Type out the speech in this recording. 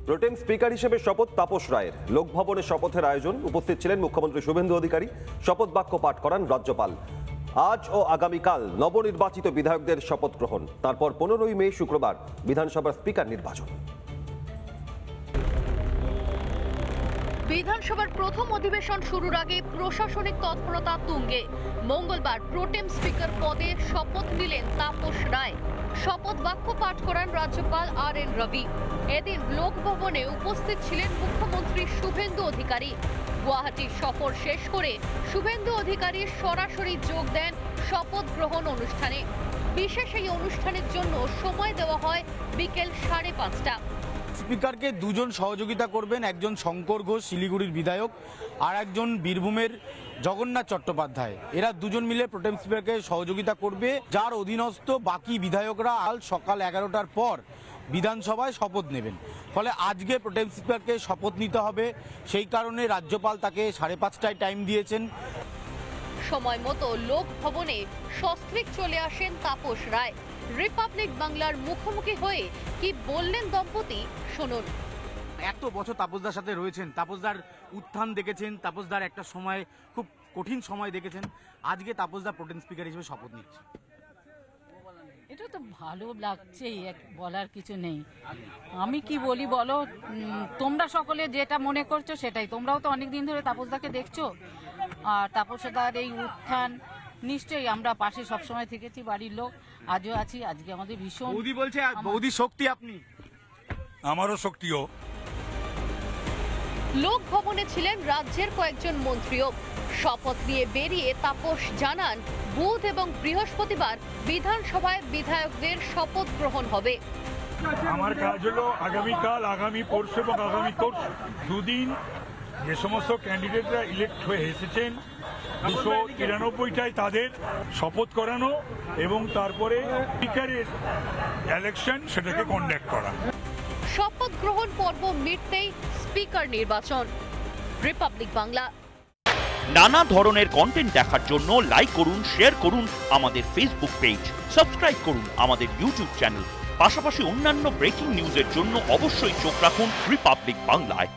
প্রোটেম speaker হিসেবে শপথ তাপস রায়ের। লোকভবনে শপথের আয়োজন, উপস্থিত ছিলেন মুখ্যমন্ত্রী শুভেন্দু অধিকারী। শপথ বাক্য পাঠ করান রাজ্যপাল। আজ ও আগামীকাল নবনির্বাচিত বিধায়কদের শপথ গ্রহণ, তারপর 15ই মে শুক্রবার বিধানসভার স্পিকার নির্বাচন। বিধানসভার প্রথম অধিবেশন শুরুর আগে প্রশাসনিক তৎপরতা তুঙ্গে। মঙ্গলবার প্রোটেম স্পিকার পদে শপথ নিলেন তাপস রায়। শপথ বাক্য পাঠ করান রাজ্যপাল RN রবি। এদিন লোকভবনে উপস্থিত ছিলেন মুখ্যমন্ত্রী শুভেন্দু অধিকারী। গুয়াহাটি সফর শেষ করে শুভেন্দু অধিকারী সরাসরি যোগ দেন শপথ গ্রহণ অনুষ্ঠানে। বিশেষ এই অনুষ্ঠানের জন্য সময় দেওয়া হয় বিকেল 5:30টা। স্পিকারকে দুজন সহযোগিতা করবেন, একজন শঙ্কর ঘোষ শিলিগুড়ির বিধায়ক আর একজন বীরভূমের জগন্নাথ চট্টোপাধ্যায়। এরা দুজন মিলে প্রোটেম স্পিকারকে সহযোগিতা করবে, যার অধীনস্থ বাকি বিধায়করা আজ সকাল 11টার পর বিধানসভায় শপথ নেবেন। ফলে আজকে প্রোটেম স্পিকারকে শপথ নিতে হবে, সেই কারণে রাজ্যপাল তাকে 5:30টায় টাইম দিয়েছেন। সময় মতো লোক ভবনে সস্ত্রীক চলে আসেন তাপস রায়। রিপাবলিক বাংলার মুখোমুখি হয়ে কি বললেন দম্পতি, শুনুন। এত বছর তাপসদার সাথে রয়েছেন, তাপসদার উত্থান দেখেছেন, তাপসদার একটা সময় খুব কঠিন সময় দেখেছেন। আজকে তাপসদা প্রোটেম স্পিকার হিসেবে শপথ নিচ্ছে। এটা তো ভালো লাগছেই, বলার কিছু নেই। আমি কি বলি বলো, তোমরা সকলে যেটা মনে করছো সেটাই। তোমরাও তো অনেকদিন ধরে তাপসদাকে দেখছো, আর তাপসদার এই উত্থান নিশ্চয়ই আমরা পাশে সবসময় থেকেছি, বাড়ির লোক আজও আছি। আজকে আমাদের ভীষণ বৌদি বলছে, বৌদি শক্তি আপনি। আমারও শক্তিও। লোক ভবনে ছিলেন রাজ্যের কয়েকজন মন্ত্রীও। শপথ নিয়ে বেরিয়ে তাপস জানান, বুধ এবং বৃহস্পতিবার বিধানসভায় বিধায়কদের শপথ গ্রহণ হবে। আমার কাজ হলো আগামীকাল, আগামী পরশু এবং আগামী তরশু দুদিন যে সমস্ত ক্যান্ডিডেটরা ইলেক্ট হয়ে এসেছেন 293টায় তাদের শপথ করানো এবং তারপরে স্পিকারের ইলেকশন সেটাকে কন্ডাক্ট করা। শপথ গ্রহণ পর্ব মিটতেই স্পিকার নির্বাচন। রিপাবলিক বাংলা। নানা ধরনের কন্টেন্ট দেখার জন্য লাইক করুন, শেয়ার করুন আমাদের ফেসবুক পেজ, সাবস্ক্রাইব করুন আমাদের ইউটিউব চ্যানেল। পাশাপাশি অন্যান্য ব্রেকিং নিউজের জন্য অবশ্যই চোখ রাখুন রিপাবলিক বাংলায়।